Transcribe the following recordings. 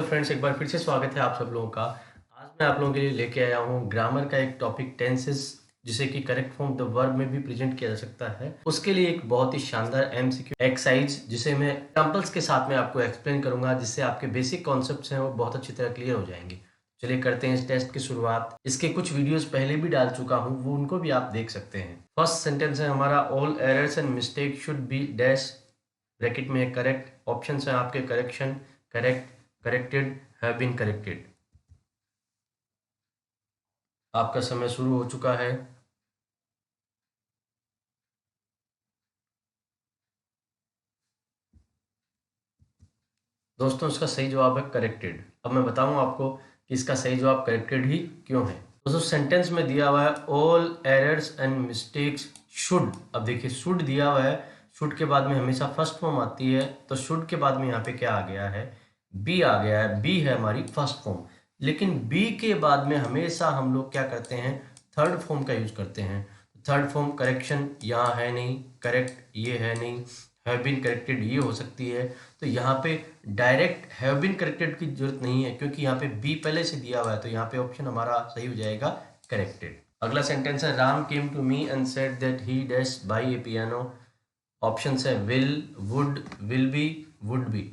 Friends, एक बार फिर से स्वागत है आप सब लोगों का। आज मैं आप लोगों के लिए लेके आया हूँ ग्रामर का एक टॉपिक टेंसेस, जिसे कि करेक्ट फॉर्म द वर्ब में भी प्रेजेंट किया जा सकता है। उसके लिए एक बहुत ही शानदार एमसीक्यू एक्सरसाइज, जिसे मैं एग्जांपल्स के साथ में आपको एक्सप्लेन करूंगा, जिससे आपके बेसिक कॉन्सेप्ट्स हैं वो बहुत अच्छी तरह क्लियर हो जाएंगे। चलिए करते हैं इस टेस्ट की शुरुआत। इसके कुछ वीडियोस पहले भी डाल चुका हूँ, वो उनको भी आप देख सकते हैं। फर्स्ट सेंटेंस है हमारा, all errors and mistake should be dash, bracket में करेक्ट। ऑप्शन है आपके correction, correct, corrected, have been corrected. आपका समय शुरू हो चुका है। दोस्तों, इसका सही जवाब है करेक्टेड। अब मैं बताऊं आपको कि इसका सही जवाब करेक्टेड ही क्यों है। दोस्तों, सेंटेंस में दिया हुआ है all errors and mistakes should. अब देखिए, शुड दिया हुआ है, शुड के बाद में हमेशा फर्स्ट फॉर्म आती है, तो शुड के बाद में यहाँ पे क्या आ गया है, बी आ गया है। बी है हमारी फर्स्ट फॉर्म, लेकिन बी के बाद में हमेशा हम लोग क्या करते हैं, थर्ड फॉर्म का यूज करते हैं। थर्ड फॉर्म करेक्शन यहाँ है नहीं, करेक्ट ये है नहीं, हैव बीन करेक्टेड ये हो सकती है। तो यहाँ पे डायरेक्ट हैव बीन करेक्टेड की जरूरत नहीं है, क्योंकि यहाँ पे बी पहले से दिया हुआ है, तो यहाँ पे ऑप्शन हमारा सही हो जाएगा करेक्टेड। अगला सेंटेंस है, Ram came to me and said that he dash by a piano. Option है will, would, will be, would be.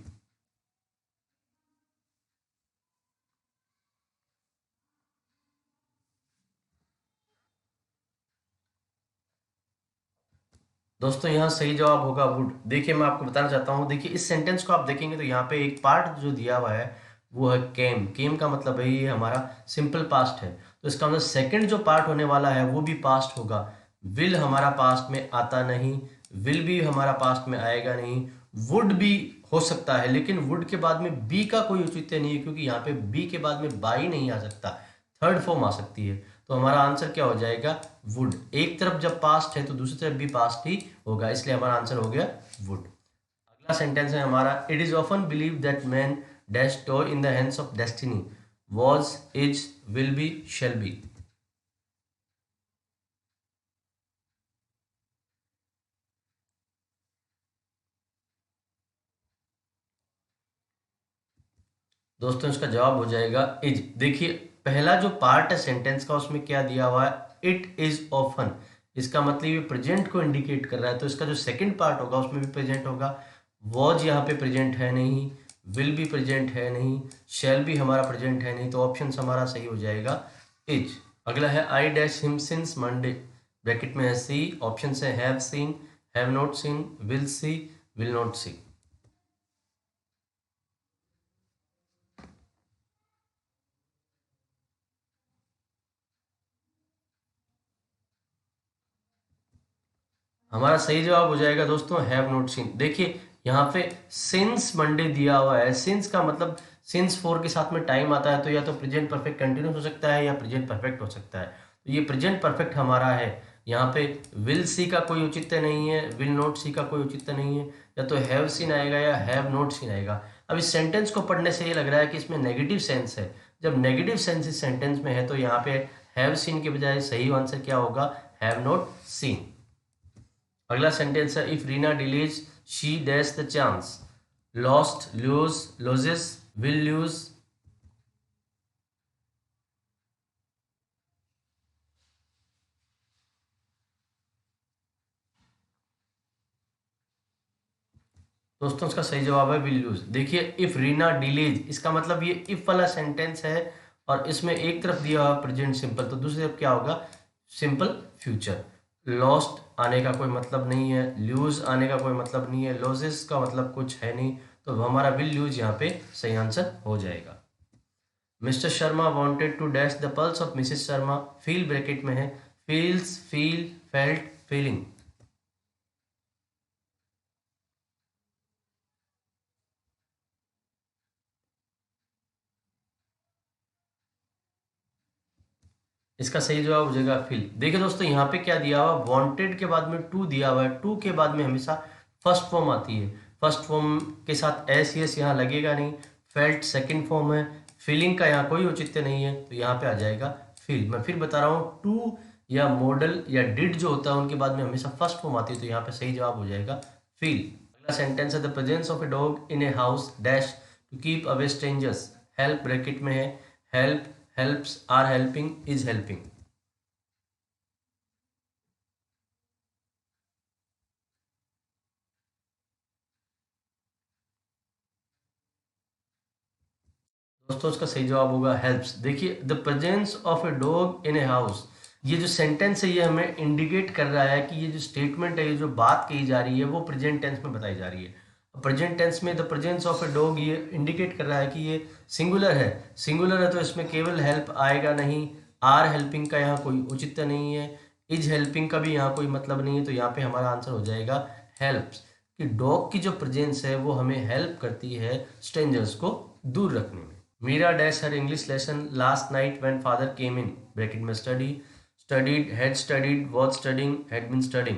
दोस्तों, यहाँ सही जवाब होगा वुड। देखिए, मैं आपको बताना चाहता हूँ, देखिए इस सेंटेंस को आप देखेंगे तो यहाँ पे एक पार्ट जो दिया हुआ है वो है केम। केम का मतलब है ये हमारा सिंपल पास्ट है, तो इसका मतलब सेकंड जो पार्ट होने वाला है वो भी पास्ट होगा। विल हमारा पास्ट में आता नहीं, विल भी हमारा पास्ट में आएगा नहीं। वुड भी हो सकता है, लेकिन वुड के बाद में बी का कोई औचित्य नहीं है, क्योंकि यहाँ पे बी के बाद में बाई नहीं आ सकता, थर्ड फॉर्म आ सकती है। तो हमारा आंसर क्या हो जाएगा, वुड। एक तरफ जब पास्ट है तो दूसरी तरफ भी पास्ट ही होगा, इसलिए हमारा आंसर हो गया वुड। अगला सेंटेंस है हमारा, it is often believe that man dash toy in the hands of destiny, was, is, will be, shall be. दोस्तों, इसका जवाब हो जाएगा इज। देखिए, पहला जो पार्ट है सेंटेंस का, उसमें क्या दिया हुआ है, इट इज ऑफन। इसका मतलब ये प्रेजेंट को इंडिकेट कर रहा है, तो इसका जो सेकंड पार्ट होगा उसमें भी प्रेजेंट होगा। वॉज यहाँ पे प्रेजेंट है नहीं, विल भी प्रेजेंट है नहीं, शेल भी हमारा प्रेजेंट है नहीं, तो ऑप्शन हमारा सही हो जाएगा इज। अगला है, I dash him since Monday, bracket में है सी। ऑप्शन है have seen, have not seen, will see, will not see. हमारा सही जवाब हो जाएगा दोस्तों हैव नॉट सीन। देखिए, यहाँ पे सिंस मंडे दिया हुआ है, सिंस का मतलब सिंस फोर के साथ में टाइम आता है, तो या तो प्रेजेंट परफेक्ट कंटिन्यूस हो सकता है या प्रेजेंट परफेक्ट हो सकता है। तो ये प्रेजेंट परफेक्ट हमारा है। यहाँ पे विल सी का कोई औचित्य नहीं है, विल नॉट सी का कोई औचित्य नहीं है, या तो हैव सीन आएगा या हैव नॉट सीन आएगा। अब इस सेंटेंस को पढ़ने से ये लग रहा है कि इसमें नेगेटिव सेंस है। जब नेगेटिव सेंस इस सेंटेंस में है, तो यहाँ पे हैव सीन के बजाय सही आंसर क्या होगा, हैव नॉट सीन। अगला सेंटेंस है, if Reena delays she dash the chance, lost, lose, loses, will lose. दोस्तों, इसका सही जवाब है विल लूज। देखिए, इफ रीना डिलीज, इसका मतलब ये इफ वाला सेंटेंस है, और इसमें एक तरफ दिया हुआ प्रेजेंट सिंपल, तो दूसरी तरफ क्या होगा, सिंपल फ्यूचर। लॉस्ट आने का कोई मतलब नहीं है, लूज आने का कोई मतलब नहीं है, लॉसेस का मतलब कुछ है नहीं, तो हमारा विल लूज यहाँ पे सही आंसर हो जाएगा। Mister Sharma wanted to dash the pulse of Mrs Sharma, feel bracket में है, फील्स, फील, फेल्ट, फीलिंग। इसका सही जवाब हो जाएगा फील। देखिए दोस्तों, यहाँ पे क्या दिया हुआ, वांटेड के बाद में टू दिया हुआ है, टू के बाद में हमेशा फर्स्ट फॉर्म आती है, फर्स्ट फॉर्म के साथ एस यस यहाँ लगेगा नहीं। फेल्ट सेकंड फॉर्म है, फीलिंग का यहाँ कोई औचित्य नहीं है, तो यहाँ पे आ जाएगा फील। मैं फिर बता रहा हूँ, टू या मॉडल या डिड जो होता है उनके बाद में हमेशा फर्स्ट फॉर्म आती है, तो यहाँ पे सही जवाब हो जाएगा फील। अगला सेंटेंस है, the presence of a dog in a house dash to keep away strangers, help bracket में है, help, helps, are helping, is helping. दोस्तों इसका सही जवाब होगा हेल्प्स। देखिए the presence of a dog in a house, ये जो सेंटेंस है ये हमें इंडिकेट कर रहा है कि ये जो स्टेटमेंट है, ये जो बात कही जा रही है वो प्रेजेंट टेंस में बताई जा रही है। प्रेजेंट टेंस में the presence of a dog ये इंडिकेट कर रहा है कि ये सिंगुलर है। सिंगुलर है तो इसमें केवल हेल्प आएगा नहीं, आर हेल्पिंग का यहाँ कोई औचित्य नहीं है, इज हेल्पिंग का भी यहाँ कोई मतलब नहीं है, तो यहाँ पे हमारा आंसर हो जाएगा हेल्प्स। कि डॉग की जो प्रेजेंस है वो हमें हेल्प करती है स्ट्रेंजर्स को दूर रखने में। Meera dash her English lesson last night when father came in, bracket में study, studied, had studied, was studying, had been studying.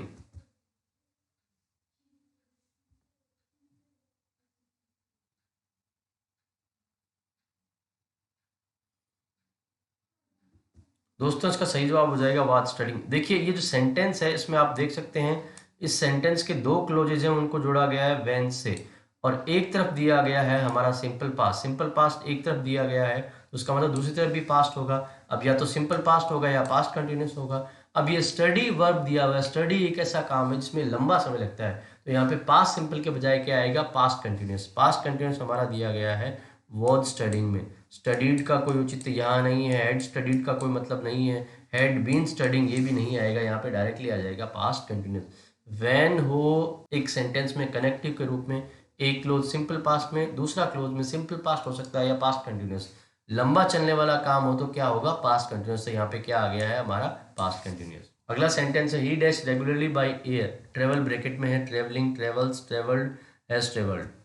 दोस्तों इसका सही जवाब हो जाएगा वाज स्टडिंग। देखिए ये जो सेंटेंस है इसमें आप देख सकते हैं इस सेंटेंस के दो क्लोजेज हैं उनको जोड़ा गया है व्हेन से, और एक तरफ दिया गया है हमारा सिंपल पास्ट। सिंपल पास्ट एक तरफ दिया गया है तो उसका मतलब दूसरी तरफ भी पास्ट होगा। अब या तो सिंपल पास्ट होगा या पास्ट कंटिन्यूस होगा। अब ये स्टडी वर्ब दिया हुआ है, स्टडी एक ऐसा काम है जिसमें लंबा समय लगता है, तो यहाँ पे पास्ट सिंपल के बजाय क्या आएगा, पास्ट कंटिन्यूस। पास्ट कंटिन्यूस हमारा दिया गया है वॉज स्टडिंग में। स्टडीड का कोई उचित यहाँ नहीं है, हैड स्टडीड का कोई मतलब नहीं है, हैड बीन स्टडिंग ये भी नहीं आएगा, यहाँ पे डायरेक्टली आ जाएगा पास्ट कंटिन्यूस। व्हेन हो एक सेंटेंस में कनेक्टिव के रूप में, एक क्लोज सिंपल पास्ट में, दूसरा क्लोज में सिंपल पास्ट हो सकता है या पास्ट कंटिन्यूस। लंबा चलने वाला काम हो तो क्या होगा, पास्ट कंटिन्यूस। तो यहाँ पे क्या आ गया है हमारा पास्ट कंटिन्यूस। अगला सेंटेंस है ही dash regularly by air, travel bracket में है, travelling, travels, travelled, has travelled.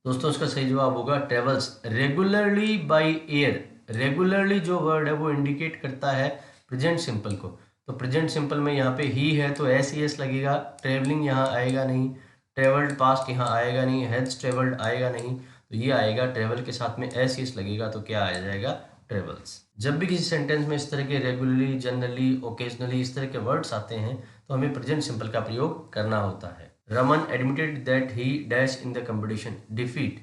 दोस्तों इसका सही जवाब होगा travels regularly by air. Regularly जो वर्ड है वो इंडिकेट करता है प्रेजेंट सिंपल को, तो प्रेजेंट सिंपल में यहाँ पे ही है तो एस ई एस लगेगा, ट्रेवलिंग यहाँ आएगा नहीं, ट्रेवल्ड पास्ट यहाँ आएगा नहीं, हैज ट्रेवल्ड आएगा नहीं, तो ये आएगा ट्रेवल के साथ में एस ई एस लगेगा, तो क्या आ जाएगा ट्रेवल्स। जब भी किसी सेंटेंस में इस तरह के रेगुलरली, जनरली, ओकेजनली इस तरह के वर्ड्स आते हैं तो हमें प्रेजेंट सिंपल का प्रयोग करना होता है। Raman admitted that he dash in the competition. Defeat,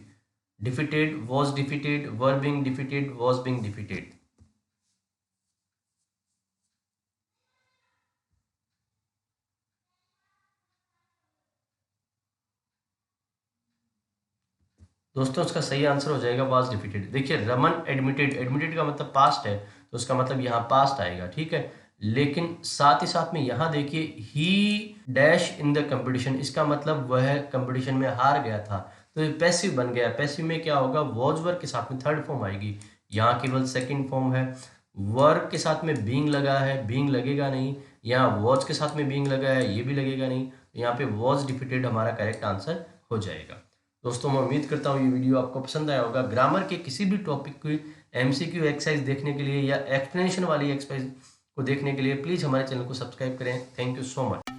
defeated, was defeated, were being defeated, was being defeated. दोस्तों इसका सही आंसर हो जाएगा वाज डिफीटेड। देखिए रमन एडमिटेड, एडमिटेड का मतलब पास्ट है तो उसका मतलब यहाँ पास्ट आएगा, ठीक है। लेकिन साथ ही साथ में यहाँ देखिए ही डैश इन द कंपटीशन, इसका मतलब वह कंपटीशन में हार गया था, तो ये पैसिव बन गया। पैसिव में क्या होगा, वॉज वर्क के साथ में थर्ड फॉर्म आएगी, यहाँ केवल सेकंड फॉर्म है। वर्क के साथ में बीइंग लगा है, बीइंग लगेगा नहीं, यहाँ वॉज के साथ में बीइंग लगा है, ये भी लगेगा नहीं, तो यहाँ पे वॉज डिफीटेड हमारा करेक्ट आंसर हो जाएगा। दोस्तों मैं उम्मीद करता हूँ ये वीडियो आपको पसंद आया होगा। ग्रामर के किसी भी टॉपिक की एमसीक्यू एक्सरसाइज देखने के लिए या एक्सप्लेनेशन वाली एक्सरसाइज को देखने के लिए प्लीज़ हमारे चैनल को सब्सक्राइब करें। Thank you so much.